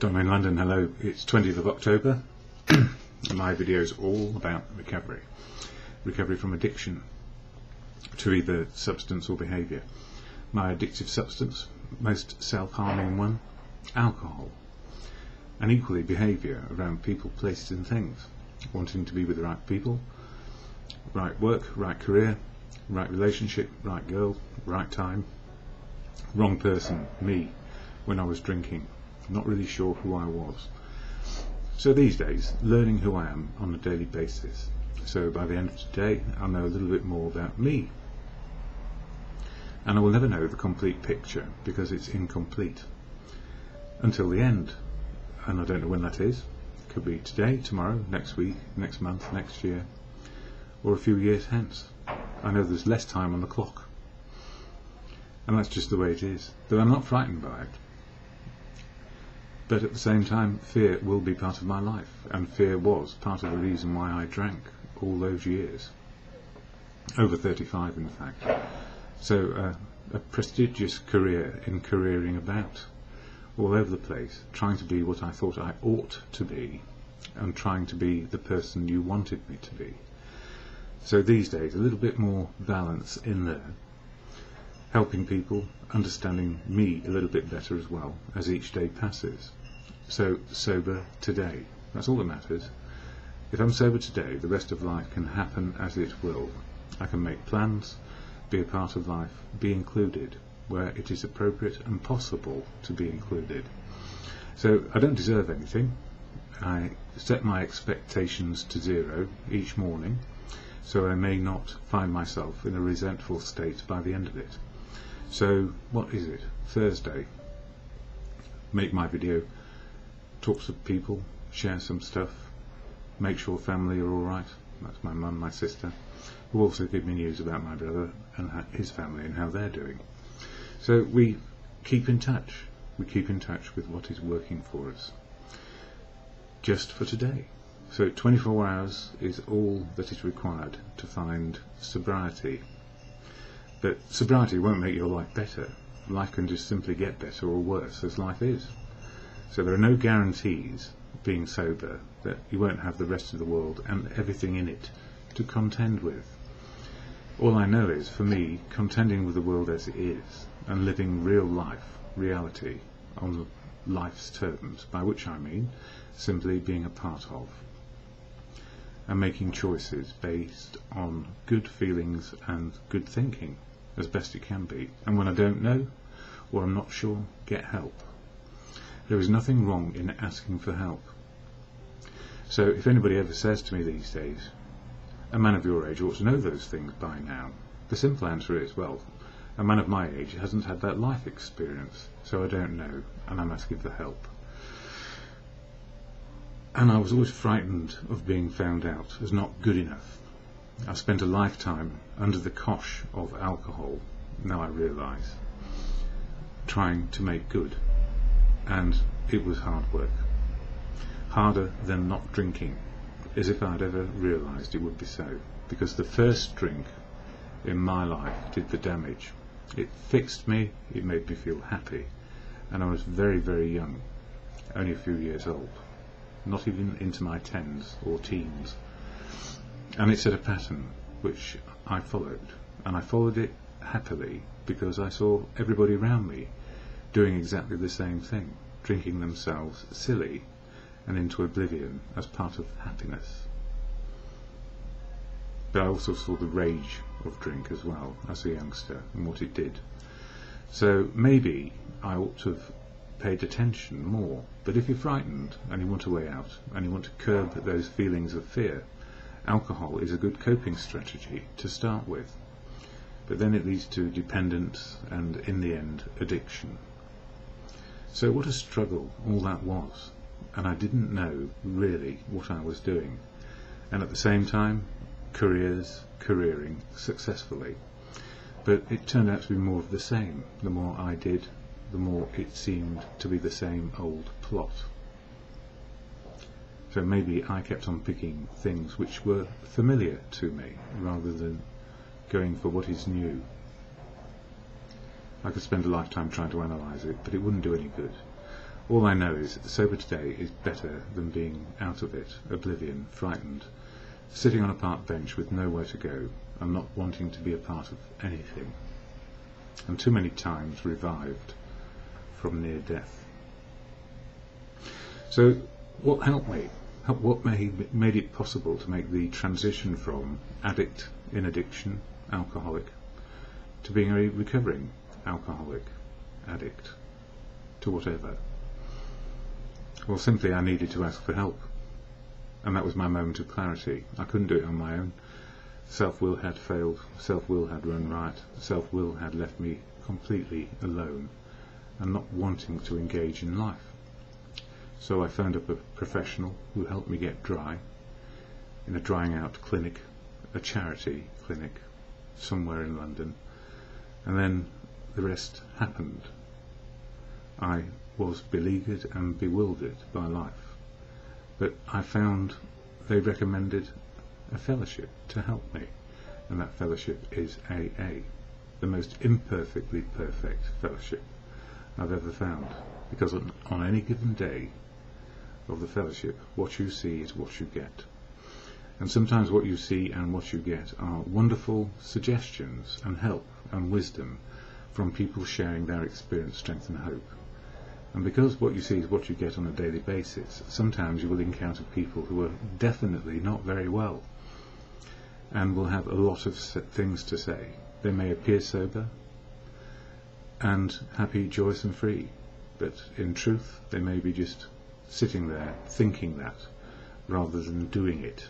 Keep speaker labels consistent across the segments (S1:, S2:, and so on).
S1: DonInLondon, hello. It's 20th of October and my video is all about recovery. Recovery from addiction to either substance or behaviour. My addictive substance, most self-harming one, alcohol. And equally behaviour around people, places and things. Wanting to be with the right people, right work, right career, right relationship, right girl, right time. Wrong person, me, when I was drinking. Not really sure who I was. So these days, learning who I am on a daily basis. So by the end of today, I'll know a little bit more about me. And I will never know the complete picture because it's incomplete until the end. And I don't know when that is. It could be today, tomorrow, next week, next month, next year, or a few years hence. I know there's less time on the clock. And that's just the way it is. Though I'm not frightened by it. But at the same time, fear will be part of my life, and fear was part of the reason why I drank all those years. Over 35 in fact. So a prestigious career in careering about, all over the place, trying to be what I thought I ought to be, and trying to be the person you wanted me to be. So these days, a little bit more balance in there. Helping people, understanding me a little bit better as well, as each day passes. So, sober today. That's all that matters. If I'm sober today, the rest of life can happen as it will. I can make plans, be a part of life, be included, where it is appropriate and possible to be included. So, I don't deserve anything. I set my expectations to zero each morning, so I may not find myself in a resentful state by the end of it. So, what is it? Thursday. Make my video, talk to people, share some stuff, make sure family are alright. That's my mum, my sister, who also give me news about my brother and his family and how they're doing. So we keep in touch. We keep in touch with what is working for us. Just for today. So 24 hours is all that is required to find sobriety. But sobriety won't make your life better. Life can just simply get better or worse as life is. So there are no guarantees, being sober, that you won't have the rest of the world and everything in it to contend with. All I know is, for me, contending with the world as it is, and living real life, reality, on life's terms, by which I mean simply being a part of, and making choices based on good feelings and good thinking, as best it can be. And when I don't know, or I'm not sure, get help. There is nothing wrong in asking for help. So if anybody ever says to me these days, a man of your age ought to know those things by now, the simple answer is, well, a man of my age hasn't had that life experience, so I don't know, and I'm asking for help. And I was always frightened of being found out as not good enough. I spent a lifetime under the cosh of alcohol, now I realise, trying to make good. And it was hard work. Harder than not drinking, as if I'd ever realised it would be so. Because the first drink in my life did the damage. It fixed me, it made me feel happy. And I was very, very young, only a few years old. Not even into my 10s or teens. And it set a pattern which I followed. And I followed it happily because I saw everybody around me doing exactly the same thing, drinking themselves silly and into oblivion as part of happiness. But I also saw the rage of drink as well as a youngster and what it did. So maybe I ought to have paid attention more. But if you're frightened and you want a way out and you want to curb those feelings of fear, alcohol is a good coping strategy to start with. But then it leads to dependence and, in the end, addiction. So what a struggle all that was, and I didn't know really what I was doing. And at the same time, careering successfully. But it turned out to be more of the same. The more I did, the more it seemed to be the same old plot. So maybe I kept on picking things which were familiar to me, rather than going for what is new. I could spend a lifetime trying to analyse it, but it wouldn't do any good. All I know is that sober today is better than being out of it, oblivion, frightened, sitting on a park bench with nowhere to go and not wanting to be a part of anything, and too many times revived from near death. So what helped me? What made it possible to make the transition from addict in addiction, alcoholic, to being a recovering alcoholic, addict, to whatever? Well, simply I needed to ask for help, and that was my moment of clarity. I couldn't do it on my own. Self-will had failed, self-will had run riot, self-will had left me completely alone and not wanting to engage in life. So I phoned up a professional who helped me get dry in a drying out clinic, a charity clinic somewhere in London, and then the rest happened. I was beleaguered and bewildered by life, but I found they recommended a fellowship to help me, and that fellowship is AA, the most imperfectly perfect fellowship I've ever found, because on any given day of the fellowship, what you see is what you get. And sometimes what you see and what you get are wonderful suggestions and help and wisdom from people sharing their experience, strength and hope. And because what you see is what you get on a daily basis, sometimes you will encounter people who are definitely not very well and will have a lot of things to say. They may appear sober and happy, joyous and free, but in truth they may be just sitting there thinking that rather than doing it.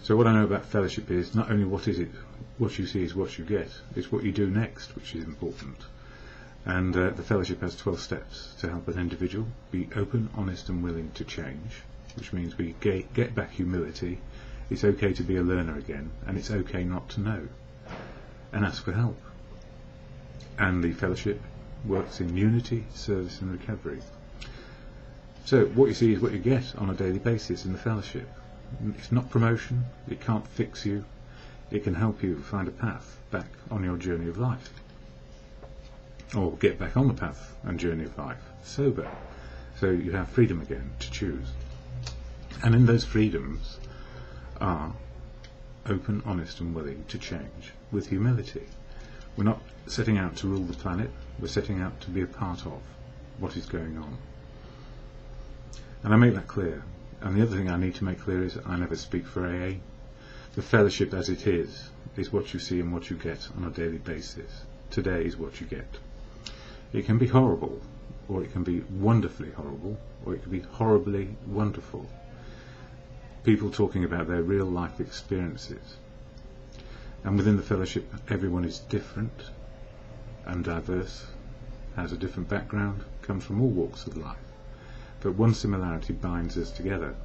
S1: So what I know about fellowship is not only what you see is what you get, it's what you do next which is important. And the fellowship has 12 steps to help an individual be open, honest and willing to change, which means we get back humility. It's okay to be a learner again, and it's okay not to know, and ask for help. And the fellowship works in unity, service and recovery. So what you see is what you get on a daily basis in the fellowship. It's not promotion, it can't fix you, it can help you find a path back on your journey of life, or get back on the path and journey of life sober, so you have freedom again to choose. And in those freedoms are open, honest and willing to change with humility. We're not setting out to rule the planet, we're setting out to be a part of what is going on. And I make that clear. And the other thing I need to make clear is I never speak for AA. The fellowship as it is what you see and what you get on a daily basis. Today is what you get. It can be horrible, or it can be wonderfully horrible, or it can be horribly wonderful. People talking about their real life experiences. And within the fellowship everyone is different and diverse, has a different background, comes from all walks of life. But one similarity binds us together,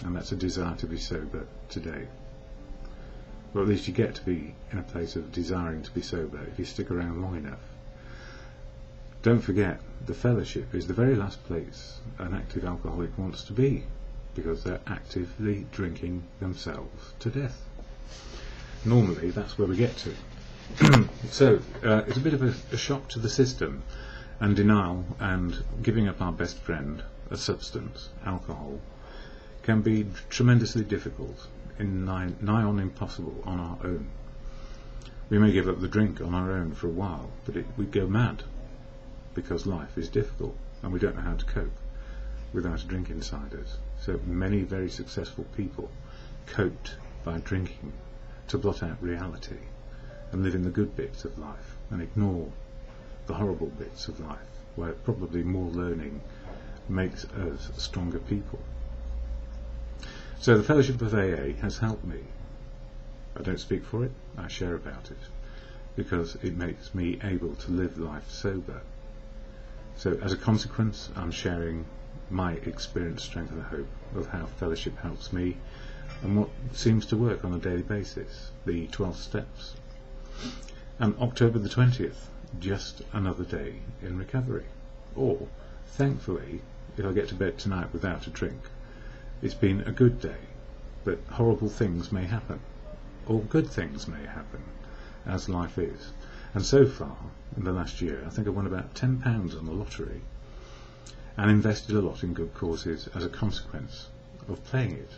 S1: and that's a desire to be sober today. Or at least you get to be in a place of desiring to be sober if you stick around long enough. Don't forget, the fellowship is the very last place an active alcoholic wants to be, because they're actively drinking themselves to death. Normally that's where we get to. So it's a bit of a shock to the system, and denial and giving up our best friend, a substance, alcohol, can be tremendously difficult, nigh on impossible on our own. We may give up the drink on our own for a while, but we go mad, because life is difficult and we don't know how to cope without a drink inside us. So many very successful people coped by drinking to blot out reality and live in the good bits of life and ignore the horrible bits of life, where probably more learning makes us stronger people. So the fellowship of AA has helped me. I don't speak for it, I share about it, because it makes me able to live life sober. So as a consequence, I'm sharing my experience, strength and hope of how fellowship helps me and what seems to work on a daily basis, the 12 steps. And October the 20th, just another day in recovery. Or, thankfully, if I get to bed tonight without a drink, it's been a good day, but horrible things may happen, or good things may happen, as life is. And so far, in the last year, I think I won about £10 on the lottery. and invested a lot in good causes as a consequence of playing it.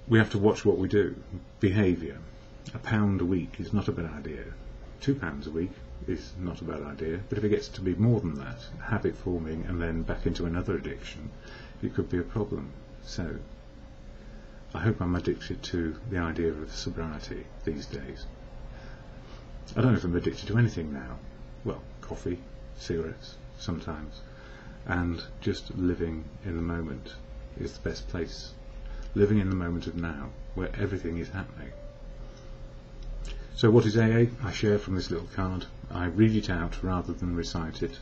S1: We have to watch what we do. Behaviour. £1 a week is not a bad idea. £2 a week is not a bad idea, but if it gets to be more than that, habit forming and then back into another addiction, it could be a problem. So I hope I'm addicted to the idea of sobriety these days. I don't know if I'm addicted to anything now. Well, coffee, cigarettes sometimes, and just living in the moment is the best place. Living in the moment of now, where everything is happening. So what is AA? I share from this little card. I read it out rather than recite it.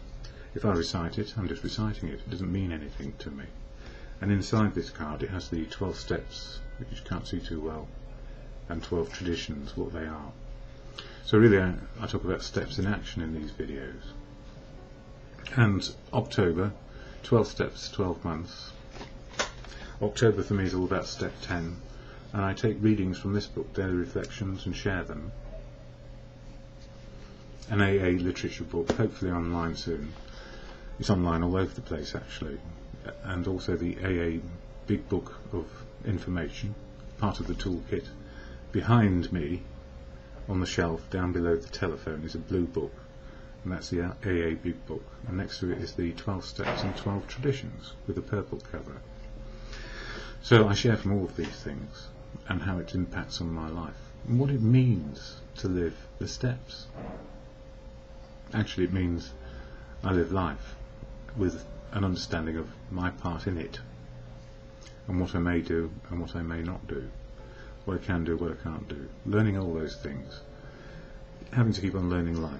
S1: If I recite it, I'm just reciting it. It doesn't mean anything to me. And inside this card it has the 12 steps, which you can't see too well, and 12 traditions, what they are. So really I talk about steps in action in these videos. And October, 12 steps, 12 months. October for me is all about step 10, and I take readings from this book, Daily Reflections, and share them. An AA literature book, hopefully online soon. It's online all over the place actually. And also the AA big book of information, part of the toolkit. Behind me, on the shelf down below the telephone, is a blue book, and that's the AA big book, and next to it is the 12 steps and 12 traditions with a purple cover. So I share from all of these things and how it impacts on my life and what it means to live the steps. Actually, it means I live life with an understanding of my part in it and what I may do and what I may not do, what I can do, what I can't do, learning all those things, having to keep on learning life.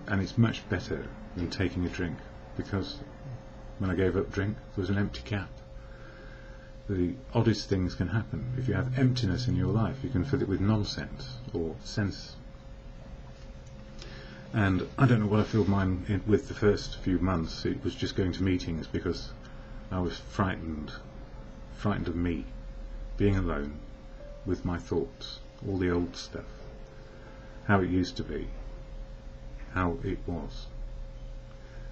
S1: And it's much better than taking a drink, because when I gave up drink there was an empty cap. The oddest things can happen. If you have emptiness in your life, you can fill it with nonsense or sense. And I don't know what I filled mine with the first few months. It was just going to meetings because I was frightened of me, being alone with my thoughts, all the old stuff, how it used to be, how it was.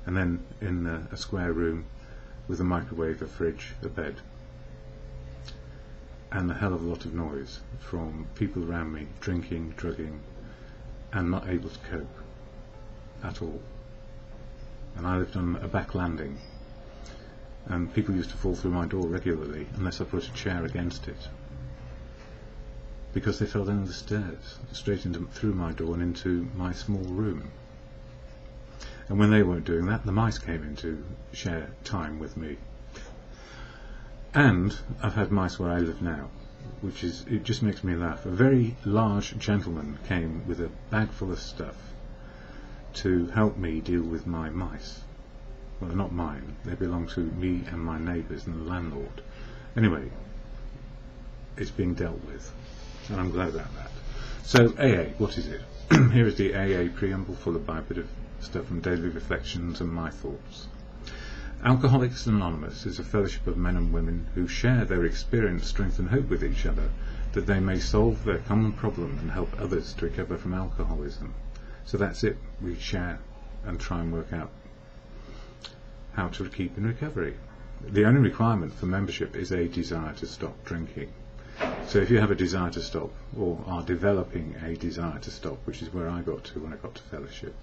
S1: And then in a square room with a microwave, a fridge, a bed, and a hell of a lot of noise from people around me drinking, drugging, and not able to cope at all. And I lived on a back landing, and people used to fall through my door regularly unless I put a chair against it, because they fell down the stairs straight through my door and into my small room. And when they weren't doing that, the mice came in to share time with me. And I've had mice where I live now, it just makes me laugh. A very large gentleman came with a bag full of stuff to help me deal with my mice. Well, they're not mine, they belong to me and my neighbours and the landlord. Anyway, it's being dealt with, and I'm glad about that. So AA, what is it? Here is the AA preamble, followed by a bit of stuff from Daily Reflections and my thoughts. Alcoholics Anonymous is a fellowship of men and women who share their experience, strength and hope with each other, that they may solve their common problem and help others to recover from alcoholism. So that's it. We share and try and work out how to keep in recovery. The only requirement for membership is a desire to stop drinking. So if you have a desire to stop, or are developing a desire to stop, which is where I got to when I got to fellowship,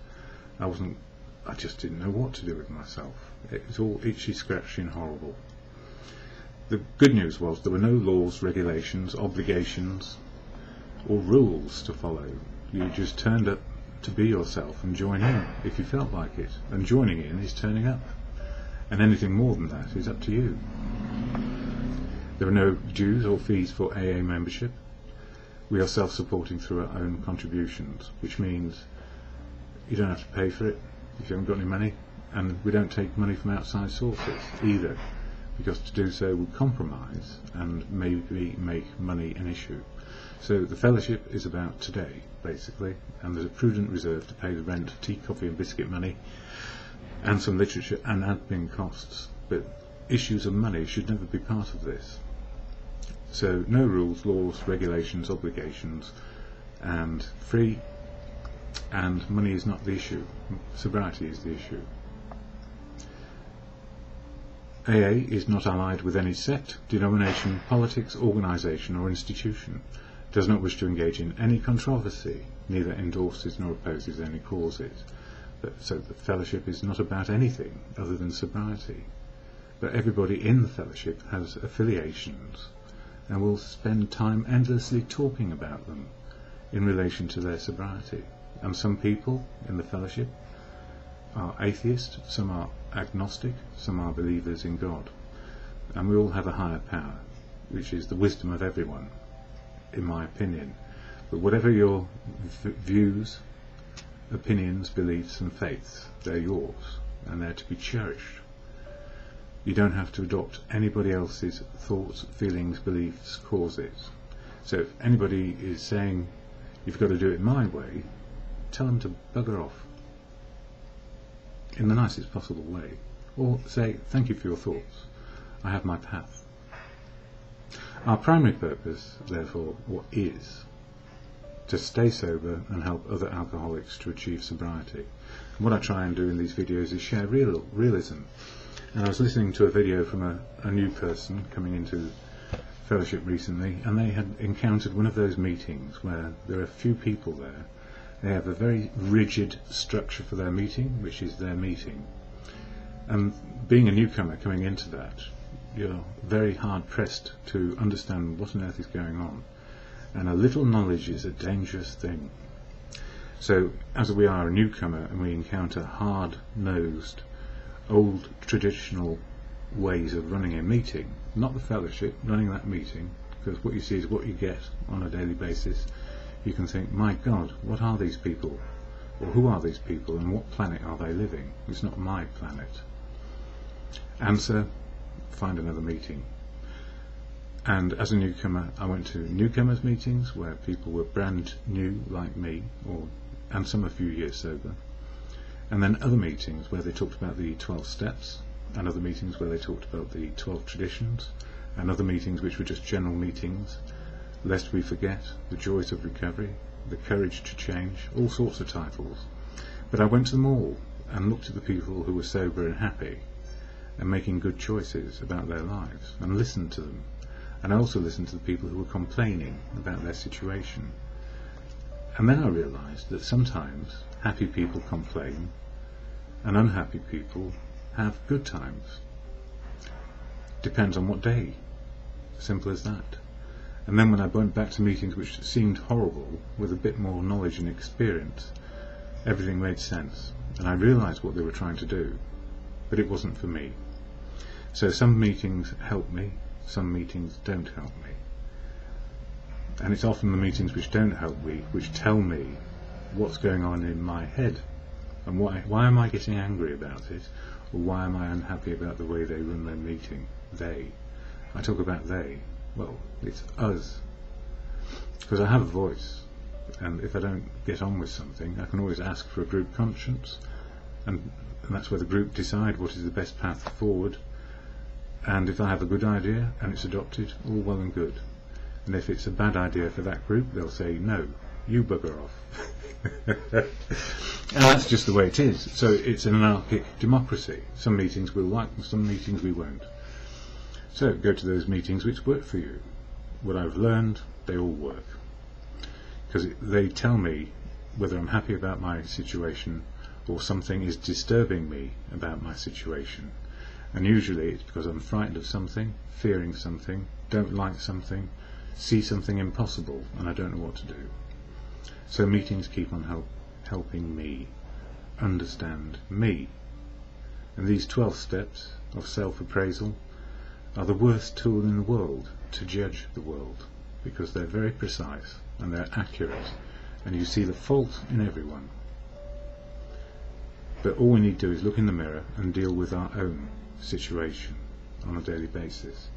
S1: I just didn't know what to do with myself. It was all itchy, scratchy and horrible. The good news was there were no laws, regulations, obligations or rules to follow. You just turned up to be yourself and join in if you felt like it. And joining in is turning up. And anything more than that is up to you. There are no dues or fees for AA membership. We are self-supporting through our own contributions, which means you don't have to pay for it if you haven't got any money, and we don't take money from outside sources either, because to do so would compromise and maybe make money an issue. So the fellowship is about today, basically, and there's a prudent reserve to pay the rent, tea, coffee and biscuit money, and some literature and admin costs, but issues of money should never be part of this. So no rules, laws, regulations, obligations, and free and money is not the issue. Sobriety is the issue. AA is not allied with any sect, denomination, politics, organisation or institution, does not wish to engage in any controversy, neither endorses nor opposes any causes. So the fellowship is not about anything other than sobriety. But everybody in the fellowship has affiliations and will spend time endlessly talking about them in relation to their sobriety. And some people in the fellowship are atheist, some are agnostic, some are believers in God. And we all have a higher power, which is the wisdom of everyone, in my opinion. But whatever your views, opinions, beliefs and faiths, they're yours, and they're to be cherished. You don't have to adopt anybody else's thoughts, feelings, beliefs, causes. So if anybody is saying, you've got to do it my way, tell them to bugger off, in the nicest possible way. Or say, thank you for your thoughts, I have my path. Our primary purpose, therefore, is to stay sober and help other alcoholics to achieve sobriety. And what I try and do in these videos is share realism. And I was listening to a video from a new person coming into fellowship recently, and they had encountered one of those meetings where there are few people there. They have a very rigid structure for their meeting, which is their meeting. And being a newcomer coming into that, you're very hard pressed to understand what on earth is going on. And a little knowledge is a dangerous thing. So as we are a newcomer and we encounter hard-nosed, old traditional ways of running a meeting, not the fellowship, running that meeting, because what you see is what you get on a daily basis, you can think, my God, what are these people? Or who are these people and what planet are they living? It's not my planet. Answer, find another meeting. And as a newcomer, I went to newcomers meetings where people were brand new like me, and some a few years sober. And then other meetings where they talked about the 12 steps, and other meetings where they talked about the 12 traditions, and other meetings which were just general meetings, lest we forget, the joys of recovery, the courage to change, all sorts of titles. But I went to them all and looked at the people who were sober and happy and making good choices about their lives, and listened to them. And I also listened to the people who were complaining about their situation. And then I realised that sometimes happy people complain and unhappy people have good times. Depends on what day. Simple as that. And then when I went back to meetings which seemed horrible, with a bit more knowledge and experience, everything made sense. And I realised what they were trying to do, but it wasn't for me. So some meetings help me, some meetings don't help me. And it's often the meetings which don't help me which tell me what's going on in my head, and why am I getting angry about it, or why am I unhappy about the way they run their meeting. I talk about they. Well, it's us, because I have a voice, and if I don't get on with something, I can always ask for a group conscience, and that's where the group decide what is the best path forward. And if I have a good idea and it's adopted, all well and good. And if it's a bad idea for that group, they'll say, no, you bugger off. And that's just the way it is. So it's an anarchic democracy. Some meetings we'll like and some meetings we won't. So go to those meetings which work for you. What I've learned, they all work. Because they tell me whether I'm happy about my situation or something is disturbing me about my situation. And usually it's because I'm frightened of something, fearing something, don't like something, see something impossible, and I don't know what to do. So meetings keep on helping me understand me. And these 12 steps of self-appraisal are the worst tool in the world to judge the world, because they're very precise and they're accurate, and you see the fault in everyone. But all we need to do is look in the mirror and deal with our own situation on a daily basis.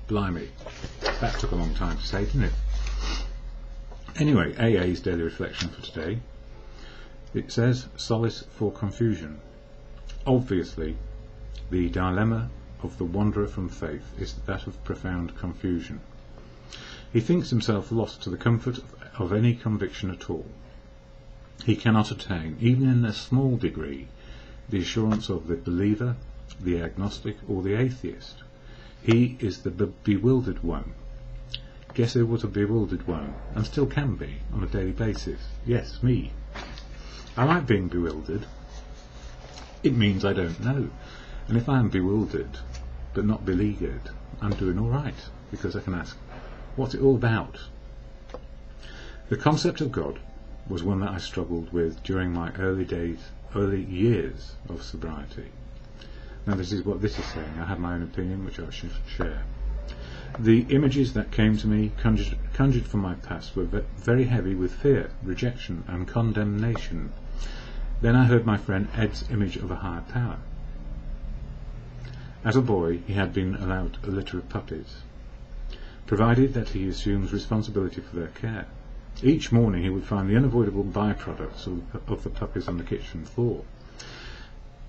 S1: Blimey, that took a long time to say, didn't it? Anyway, AA's daily reflection for today. It says, solace for confusion. Obviously, the dilemma of the wanderer from faith is that of profound confusion. He thinks himself lost to the comfort of any conviction at all. He cannot attain, even in a small degree, the assurance of the believer, the agnostic, or the atheist. He is the bewildered one. Guess who was a bewildered one, and still can be, on a daily basis? Yes, me. I like being bewildered. It means I don't know. And if I am bewildered, but not beleaguered, I'm doing all right, because I can ask, what's it all about? The concept of God was one that I struggled with during my early years of sobriety. Now this is what this is saying. I have my own opinion, which I should share. The images that came to me, conjured from my past, were very heavy with fear, rejection, and condemnation. Then I heard my friend Ed's image of a higher power. As a boy, he had been allowed a litter of puppies, provided that he assumes responsibility for their care. Each morning he would find the unavoidable byproducts of the puppies on the kitchen floor.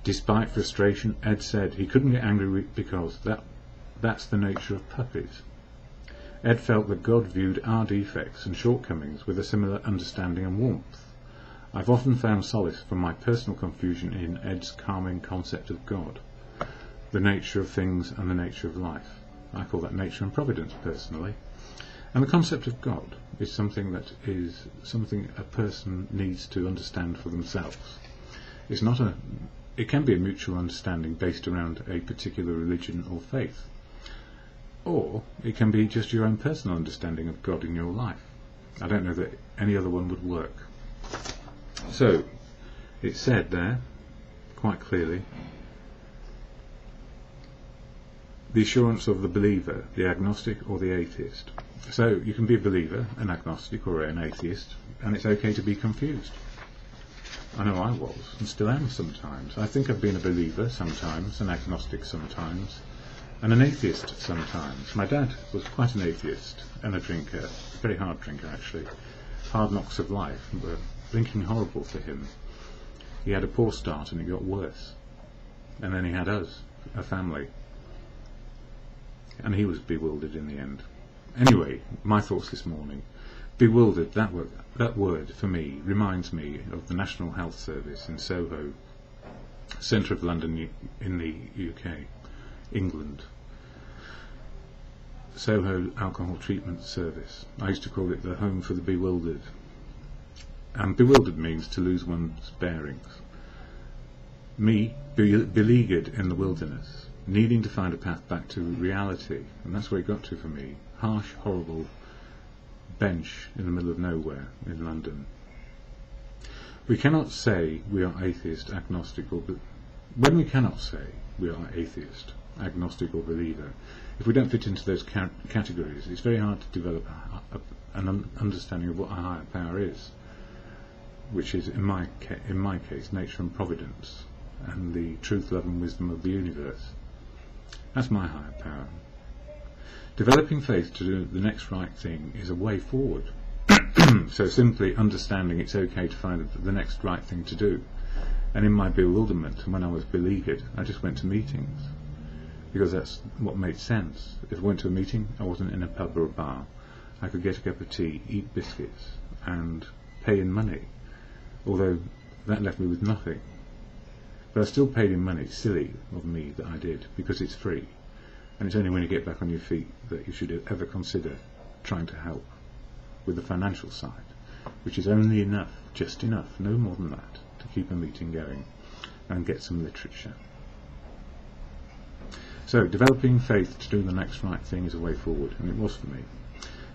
S1: Despite frustration, Ed said he couldn't get angry because that's the nature of puppies. Ed felt that God viewed our defects and shortcomings with a similar understanding and warmth. I've often found solace from my personal confusion in Ed's calming concept of God, the nature of things and the nature of life. I call that nature and providence, personally. And the concept of God is something a person needs to understand for themselves. It can be a mutual understanding based around a particular religion or faith. Or it can be just your own personal understanding of God in your life. I don't know that any other one would work. So, it's said there, quite clearly, the assurance of the believer, the agnostic or the atheist. So you can be a believer, an agnostic or an atheist, and it's okay to be confused. I know I was, and still am sometimes. I think I've been a believer sometimes, an agnostic sometimes, and an atheist sometimes. My dad was quite an atheist and a drinker, a very hard drinker actually. Hard knocks of life were drinking horrible for him. He had a poor start and it got worse. And then he had us, a family. And he was bewildered in the end. Anyway, my thoughts this morning. Bewildered, that word for me reminds me of the National Health Service in Soho, centre of London in the UK, England. Soho Alcohol Treatment Service. I used to call it the home for the bewildered. And bewildered means to lose one's bearings. Me, beleaguered in the wilderness, needing to find a path back to reality, and that's where it got to for me. Harsh, horrible bench in the middle of nowhere in London. We cannot say we are atheist, agnostic, or when we cannot say we are atheist, agnostic, or believer, if we don't fit into those categories, it's very hard to develop an understanding of what a higher power is, which is, in my case, nature and providence, and the truth, love, and wisdom of the universe. That's my higher power. Developing faith to do the next right thing is a way forward. So simply understanding it's okay to find the next right thing to do. And in my bewilderment, when I was beleaguered, I just went to meetings, because that's what made sense. If I went to a meeting, I wasn't in a pub or a bar. I could get a cup of tea, eat biscuits, and pay in money, although that left me with nothing. But I still paid in money. Silly of me that I did, because it's free. And it's only when you get back on your feet that you should ever consider trying to help with the financial side, which is only enough, just enough, no more than that, to keep a meeting going and get some literature. So developing faith to do the next right thing is a way forward, and it was for me.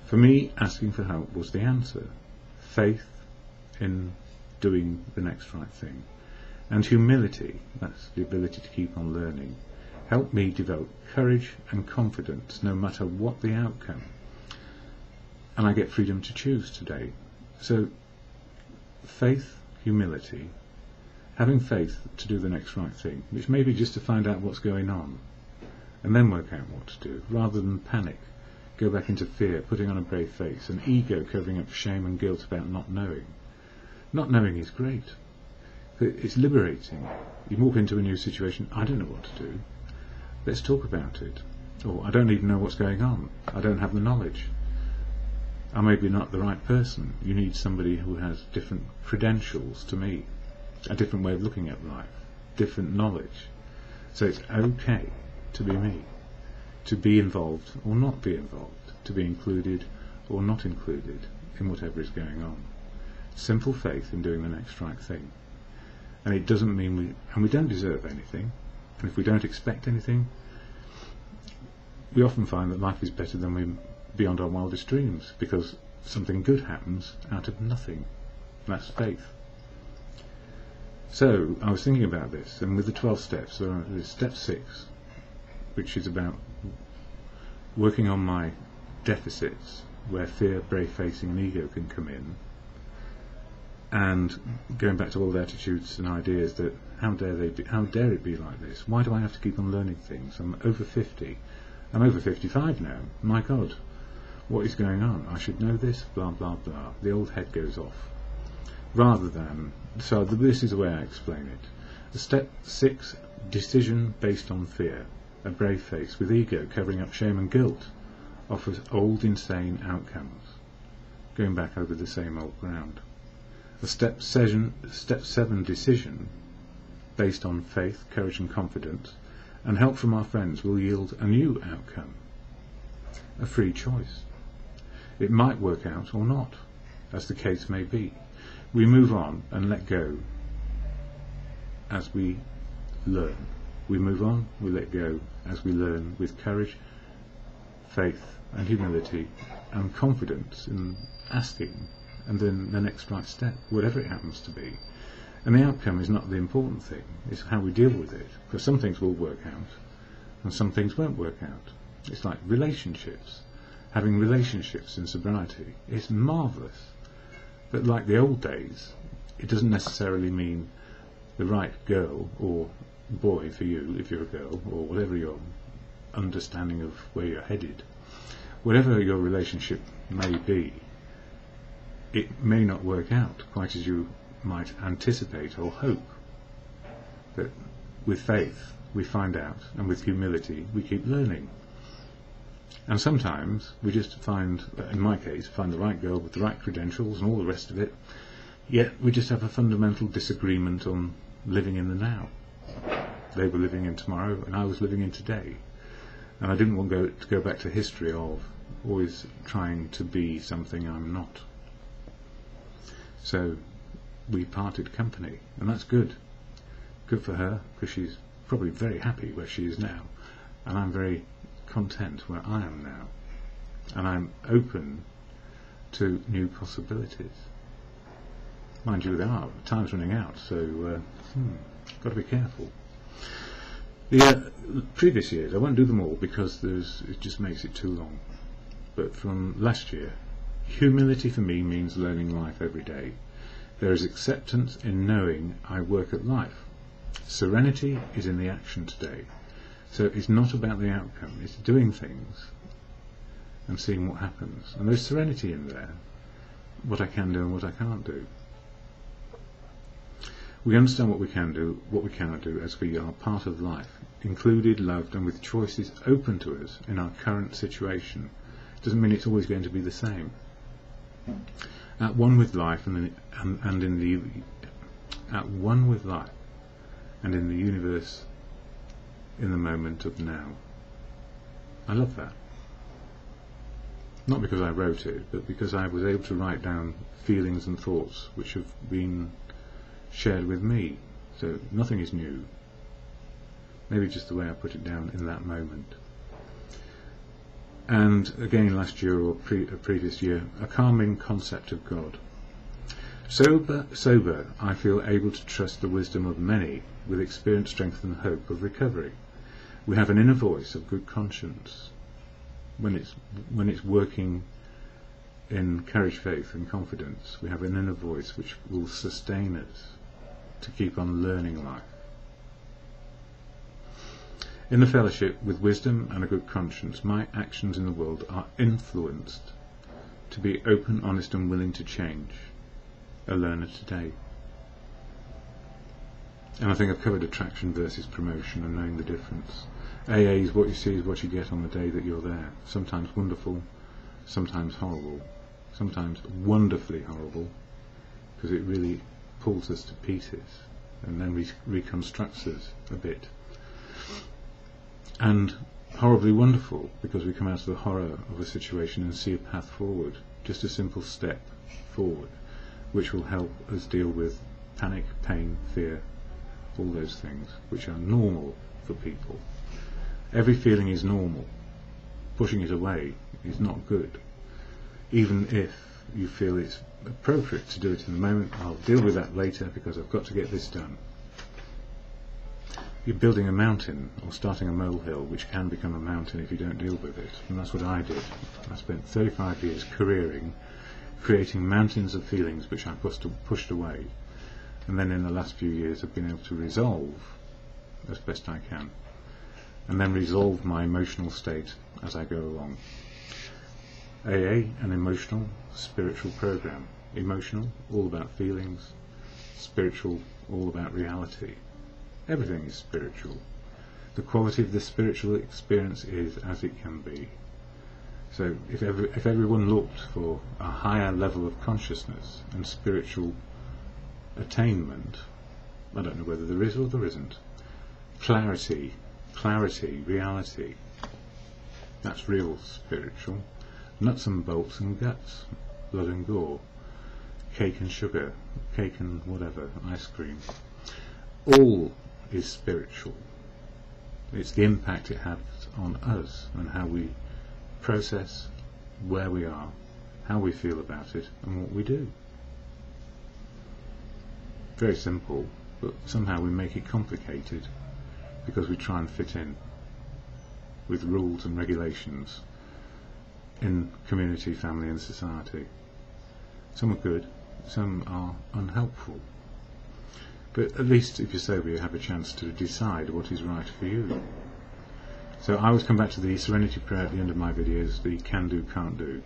S1: For me, asking for help was the answer. Faith in doing the next right thing. And humility, that's the ability to keep on learning, helped me develop courage and confidence no matter what the outcome. And I get freedom to choose today. So faith, humility, having faith to do the next right thing, which may be just to find out what's going on and then work out what to do, rather than panic, go back into fear, putting on a brave face, and ego covering up shame and guilt about not knowing. Not knowing is great. It's liberating. You walk into a new situation, I don't know what to do. Let's talk about it. Or I don't even know what's going on. I don't have the knowledge. I'm maybe not the right person. You need somebody who has different credentials to me, a different way of looking at life, different knowledge. So it's okay to be me, to be involved or not be involved, to be included or not included in whatever is going on. Simple faith in doing the next right thing. And it doesn't mean we don't deserve anything, and if we don't expect anything, we often find that life is better than we beyond our wildest dreams, because something good happens out of nothing. That's faith. So I was thinking about this, and with the 12 steps, there's step 6, which is about working on my deficits, where fear, brave facing and ego can come in, and going back to old attitudes and ideas that how dare it be like this? Why do I have to keep on learning things? I'm over 50. I'm over 55 now. My God, what is going on? I should know this, blah blah blah. The old head goes off. Rather than, so this is the way I explain it. The step 6, decision based on fear, a brave face with ego covering up shame and guilt, offers old insane outcomes, going back over the same old ground. The step 7 decision based on faith, courage and confidence, and help from our friends will yield a new outcome, a free choice. It might work out or not, as the case may be. We move on and let go as we learn. We move on, we let go as we learn with courage, faith and humility and confidence in asking, and then the next right step, whatever it happens to be. And the outcome is not the important thing, it's how we deal with it, because some things will work out and some things won't work out. It's like relationships. Having relationships in sobriety is marvellous, but like the old days, it doesn't necessarily mean the right girl or boy for you if you're a girl, or whatever your understanding of where you're headed. Whatever your relationship may be, it may not work out quite as you might anticipate or hope. But with faith we find out, and with humility we keep learning. And sometimes we just find, in my case, find the right girl with the right credentials and all the rest of it, yet we just have a fundamental disagreement on living in the now. They were living in tomorrow and I was living in today, and I didn't want to go back to history of always trying to be something I'm not. So we parted company, and that's good for her, because she's probably very happy where she is now, and I'm very content where I am now, and I'm open to new possibilities. Mind you, time's running out, so got to be careful. The previous years, I won't do them all because it just makes it too long, but from last year, humility for me means learning life every day. There is acceptance in knowing I work at life. Serenity is in the action today. So it's not about the outcome, it's doing things and seeing what happens. And there's serenity in there, what I can do and what I can't do. We understand what we can do, what we cannot do, as we are part of life, included, loved and with choices open to us in our current situation. It doesn't mean it's always going to be the same. At one with life and in the universe in the moment of now. I love that. Not because I wrote it, but because I was able to write down feelings and thoughts which have been shared with me. So nothing is new. Maybe just the way I put it down in that moment. And again last year or a previous year, a calming concept of God. Sober, I feel able to trust the wisdom of many with experience, strength and hope of recovery. We have an inner voice of good conscience. When it's working in courage, faith and confidence, we have an inner voice which will sustain us to keep on learning life. In the fellowship with wisdom and a good conscience, my actions in the world are influenced to be open, honest and willing to change. A learner today. And I think I've covered attraction versus promotion and knowing the difference. AA is what you see is what you get on the day that you're there. Sometimes wonderful, sometimes horrible, sometimes wonderfully horrible, because it really pulls us to pieces and then reconstructs us a bit. And horribly wonderful, because we come out of the horror of a situation and see a path forward, just a simple step forward, which will help us deal with panic, pain, fear, all those things, which are normal for people. Every feeling is normal. Pushing it away is not good. Even if you feel it's appropriate to do it in the moment, I'll deal with that later because I've got to get this done. You're building a mountain or starting a molehill, which can become a mountain if you don't deal with it, and that's what I did. I spent 35 years careering, creating mountains of feelings which I pushed away, and then in the last few years I've been able to resolve as best I can, and then resolve my emotional state as I go along. AA, an emotional, spiritual program. Emotional, all about feelings. Spiritual, all about reality. Everything is spiritual. The quality of the spiritual experience is as it can be. So if everyone looked for a higher level of consciousness and spiritual attainment, I don't know whether there is or there isn't, clarity, reality, that's real spiritual. Nuts and bolts and guts, blood and gore, cake and sugar, cake and whatever, ice cream, all is spiritual. It's the impact it has on us and how we process where we are, how we feel about it, and what we do. Very simple, but somehow we make it complicated because we try and fit in with rules and regulations in community, family and society. Some are good, some are unhelpful. But at least if you're sober you have a chance to decide what is right for you. So I always come back to the serenity prayer at the end of my videos, the can do, can't do.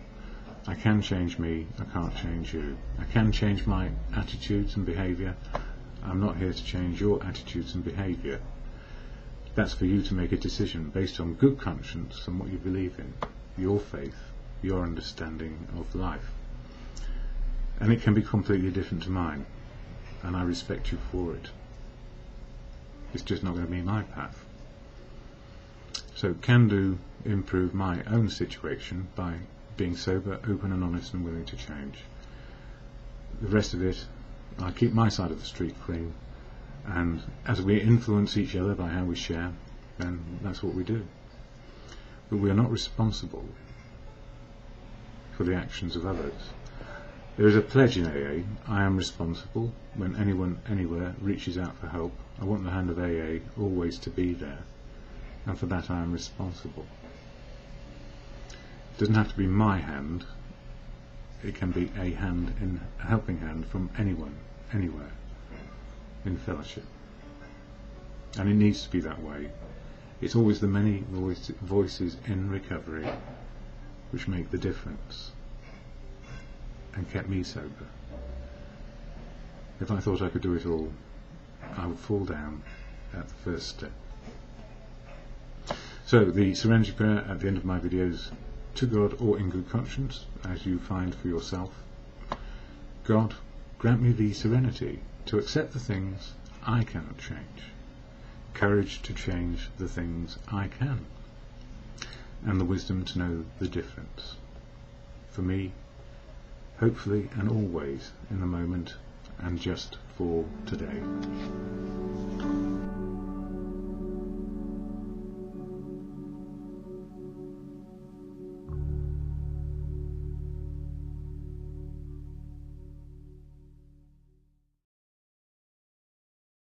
S1: I can change me, I can't change you. I can change my attitudes and behaviour. I'm not here to change your attitudes and behaviour. That's for you to make a decision based on good conscience and what you believe in, your faith, your understanding of life. And it can be completely different to mine, and I respect you for it. It's just not going to be my path. So can do improve my own situation by being sober, open and honest and willing to change. The rest of it, I keep my side of the street clean, and as we influence each other by how we share, then that's what we do. But we are not responsible for the actions of others. There is a pledge in AA, I am responsible. When anyone, anywhere, reaches out for help, I want the hand of AA always to be there, and for that I am responsible. It doesn't have to be my hand, it can be a hand, a helping hand from anyone, anywhere, in fellowship. And it needs to be that way. It's always the many voices in recovery which make the difference and kept me sober. If I thought I could do it all, I would fall down at the first step. So the serenity prayer at the end of my videos, to God or in good conscience, as you find for yourself. God, grant me the serenity to accept the things I cannot change, courage to change the things I can, and the wisdom to know the difference. For me, hopefully and always in the moment, and just for today.